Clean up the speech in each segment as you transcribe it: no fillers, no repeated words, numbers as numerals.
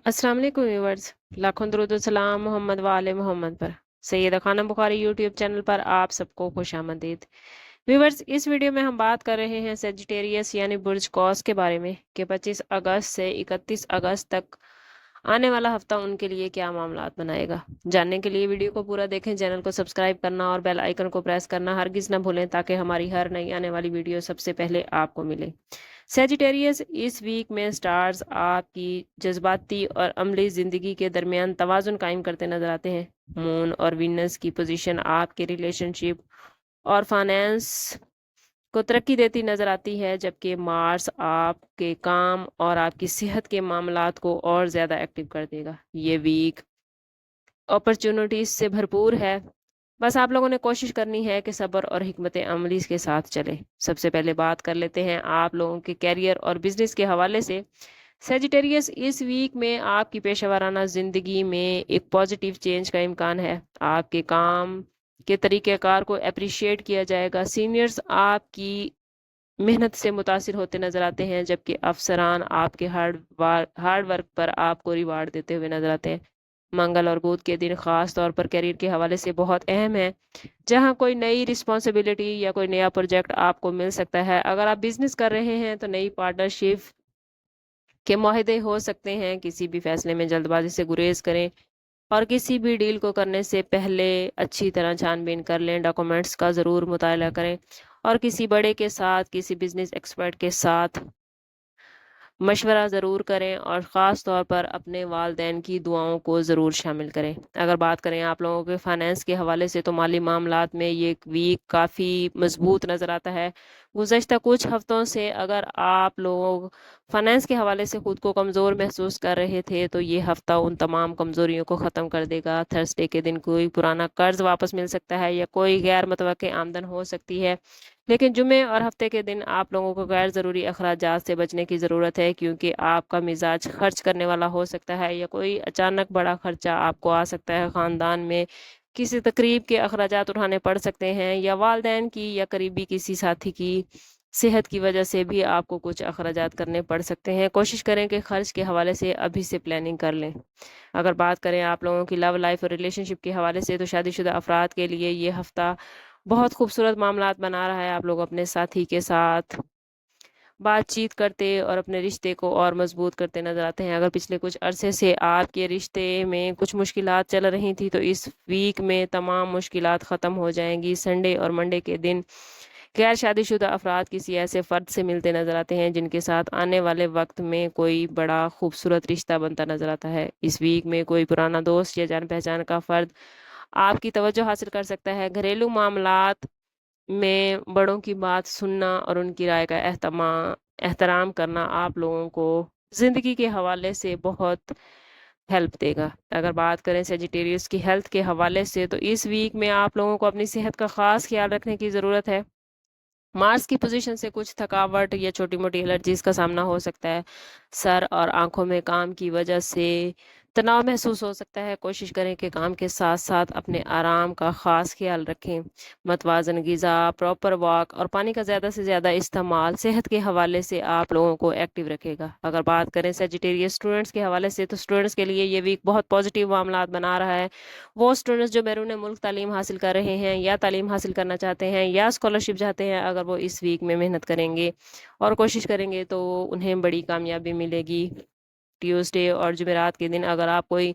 अस्सलाम वालेकुम व्यूअर्स। लाखों दरूद व सलाम मोहम्मद वाले मोहम्मद पर। सैयदा खानम बुखारी यूट्यूब चैनल पर आप सबको खुशामदीद। व्यूअर्स, इस वीडियो में हम बात कर रहे हैं सेजिटेरियस यानी बुर्ज कौस के बारे में कि 25 अगस्त से 31 अगस्त तक आने वाला हफ्ता उनके लिए क्या मामलात बनाएगा। जानने के लिए वीडियो को पूरा देखें, चैनल को सब्सक्राइब करना और बेल आइकन को प्रेस करना हरगिज ना भूलें ताकि हमारी हर नई आने वाली वीडियो सबसे पहले आपको मिले। सेजिटेरियस इस वीक में स्टार्स आपकी जज्बाती और अमली जिंदगी के दरमियान तवाजुन कायम करते नजर आते हैं। मून और वीनस की पोजीशन आपके रिलेशनशिप और फाइनेंस को तरक्की देती नजर आती है, जबकि मार्स आपके काम और आपकी सेहत के मामलात को और ज्यादा एक्टिव कर देगा। ये वीक अपॉर्चुनिटीज से भरपूर है। बस आप लोगों ने कोशिश करनी है कि सब्र और हिकमत अमली के साथ चले। सबसे पहले बात कर लेते हैं आप लोगों के कैरियर और बिजनेस के हवाले से। सेजिटेरियस, इस वीक में आपकी पेशेवराना जिंदगी में एक पॉजिटिव चेंज का इम्कान है। आपके काम के तरीक़ेकार को अप्रिशिएट किया जाएगा। सीनियर्स आपकी मेहनत से मुतासिर होते नजर आते हैं, जबकि अफसरान आपके हार्ड वर्क पर आपको रिवार्ड देते हुए नजर आते हैं। मंगल और बुध के दिन खास तौर पर करियर के हवाले से बहुत अहम है, जहां कोई नई रिस्पॉन्सिबिलिटी या कोई नया प्रोजेक्ट आपको मिल सकता है। अगर आप बिजनेस कर रहे हैं तो नई पार्टनरशिप के मुआहदे हो सकते हैं। किसी भी फैसले में जल्दबाजी से गुरेज करें और किसी भी डील को करने से पहले अच्छी तरह छानबीन कर लें। डॉक्यूमेंट्स का ज़रूर मुताला करें और किसी बड़े के साथ, किसी बिजनेस एक्सपर्ट के साथ मशवरा ज़रूर करें और ख़ास तौर पर अपने वालदैन की दुआओं को ज़रूर शामिल करें। अगर बात करें आप लोगों के फाइनेंस के हवाले से तो माली मामलात में ये वीक काफ़ी मजबूत नज़र आता है। गुज़श्ता कुछ हफ्तों से अगर आप लोग फाइनेंस के हवाले से ख़ुद को कमज़ोर महसूस कर रहे थे तो ये हफ़्ता उन तमाम कमज़ोरियों को ख़त्म कर देगा। थर्सडे के दिन कोई पुराना कर्ज वापस मिल सकता है या कोई गैर मुतवक्के आमदन हो सकती है, लेकिन जुमे और हफ्ते के दिन आप लोगों को गैर ज़रूरी अखराजात से बचने की ज़रूरत है, क्योंकि आपका मिजाज खर्च करने वाला हो सकता है या कोई अचानक बड़ा खर्चा आपको आ सकता है। ख़ानदान में किसी तकरीब के अखराजात उठाने पड़ सकते हैं या वालदैन की या करीबी किसी साथी की सेहत की वजह से भी आपको कुछ अखराजात करने पड़ सकते हैं। कोशिश करें कि खर्च के हवाले से अभी से प्लानिंग कर लें। अगर बात करें आप लोगों की लव लाइफ और रिलेशनशिप के हवाले से तो शादीशुदा अफराद के लिए ये हफ़्ता बहुत खूबसूरत मामलात बना रहा है। आप लोग अपने साथी के साथ बातचीत करते और अपने रिश्ते को और मजबूत करते नजर आते हैं। अगर पिछले कुछ अरसे से आपके रिश्ते में कुछ मुश्किलात चल रही थी तो इस वीक में तमाम मुश्किलात ख़त्म हो जाएंगी। संडे और मंडे के दिन गैर शादीशुदा अफराद किसी ऐसे फ़र्द से मिलते नजर आते हैं जिनके साथ आने वाले वक्त में कोई बड़ा खूबसूरत रिश्ता बनता नजर आता है। इस वीक में कोई पुराना दोस्त या जान पहचान का फ़र्द आपकी तवज्जो हासिल कर सकता है। घरेलू मामलात में बड़ों की बात सुनना और उनकी राय का एहतराम करना आप लोगों को ज़िंदगी के हवाले से बहुत हेल्प देगा। अगर बात करें सेजिटेरियस की हेल्थ के हवाले से तो इस वीक में आप लोगों को अपनी सेहत का ख़ास ख्याल रखने की ज़रूरत है। मार्स की पोजीशन से कुछ थकावट या छोटी मोटी एलर्जीज का सामना हो सकता है। सर और आंखों में काम की वजह से तनाव महसूस हो सकता है। कोशिश करें कि काम के साथ साथ अपने आराम का खास ख्याल रखें। मतवाजन गिज़ा, प्रॉपर वॉक और पानी का ज़्यादा से ज़्यादा इस्तेमाल सेहत के हवाले से आप लोगों को एक्टिव रखेगा। अगर बात करें सेजिटेरियस स्टूडेंट्स के हवाले से तो स्टूडेंट्स के लिए ये वीक बहुत पॉजिटिव मामलात बना रहा है। वो स्टूडेंट्स जो बैरून मुल्क तालीम हासिल कर रहे हैं या तालीम हासिल करना चाहते हैं या स्कॉलरशिप चाहते हैं, अगर वो इस वीक में मेहनत करेंगे और कोशिश करेंगे तो उन्हें बड़ी कामयाबी मिलेगी। ट्यूसडे और जुमेरात के दिन अगर आप कोई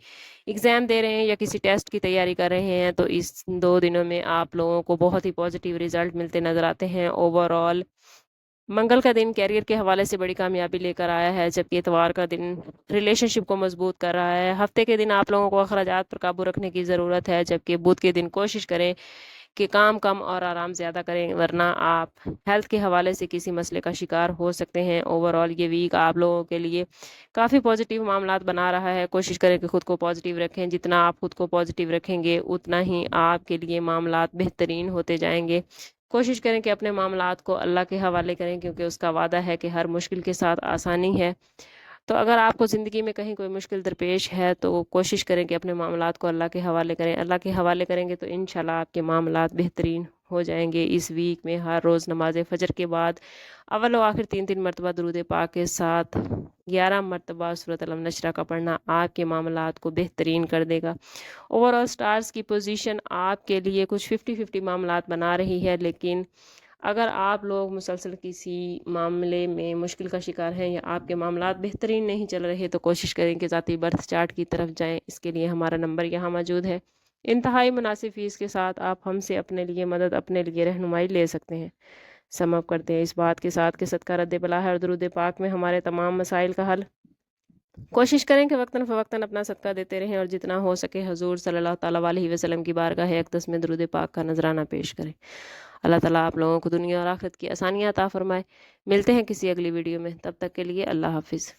एग्ज़ाम दे रहे हैं या किसी टेस्ट की तैयारी कर रहे हैं तो इस 2 दिनों में आप लोगों को बहुत ही पॉजिटिव रिजल्ट मिलते नज़र आते हैं। ओवरऑल मंगल का दिन कैरियर के हवाले से बड़ी कामयाबी लेकर आया है, जबकि इतवार का दिन रिलेशनशिप को मजबूत कर रहा है। हफ्ते के दिन आप लोगों को अखराजात पर काबू रखने की ज़रूरत है, जबकि बुध के दिन कोशिश करें कि काम कम और आराम ज़्यादा करें, वरना आप हेल्थ के हवाले से किसी मसले का शिकार हो सकते हैं। ओवरऑल ये वीक आप लोगों के लिए काफ़ी पॉजिटिव मामलात बना रहा है। कोशिश करें कि खुद को पॉजिटिव रखें। जितना आप खुद को पॉजिटिव रखेंगे उतना ही आपके लिए मामलात बेहतरीन होते जाएंगे। कोशिश करें कि अपने मामलात को अल्लाह के हवाले करें, क्योंकि उसका वादा है कि हर मुश्किल के साथ आसानी है। تو اگر آپ کو زندگی میں کہیں کوئی مشکل درپیش ہے تو کوشش کریں کہ اپنے معاملات کو اللہ کے حوالے کریں. اللہ کے حوالے کریں گے تو انشاءاللہ آپ کے معاملات بہترین ہو جائیں گے. اس ویک میں ہر روز نماز فجر کے بعد اول و آخر 3 مرتبہ درود پاک کے ساتھ 11 مرتبہ سورۃ الم نشرہ کا پڑھنا آپ کے معاملات کو بہترین کر دے گا. اوور آل سٹارز کی پوزیشن آپ کے لیے کچھ 50-50 معاملات بنا رہی ہے، لیکن اگر آپ لوگ مسلسل کسی معاملے میں مشکل کا شکار ہیں یا آپ کے معاملات بہترین نہیں چل رہے تو کوشش کریں کہ ذاتی برتھ چارٹ کی طرف جائیں. اس کے لیے ہمارا نمبر یہاں موجود ہے. انتہائی مناسب فیس کے ساتھ آپ ہم سے اپنے لیے مدد، اپنے لیے رہنمائی لے سکتے ہیں. سم اپ کرتے ہیں اس بات کے ساتھ کہ صدقہ رد بلا ہے اور درود پاک میں ہمارے تمام مسائل کا حل. کوشش کریں کہ وقتاً فوقتاً اپنا صدقہ دیتے رہیں اور جتنا ہو سکے حضور صلی اللہ تعالیٰ علیہ وسلم کی بارگاہ اقدس میں درود پاک کا نذرانہ پیش کریں. اللہ تعالیٰ آپ لوگوں کو دنیا اور آخرت کی آسانیاں عطا فرمائے. ملتے ہیں کسی اگلی ویڈیو میں، تب تک کے لیے اللہ حافظ.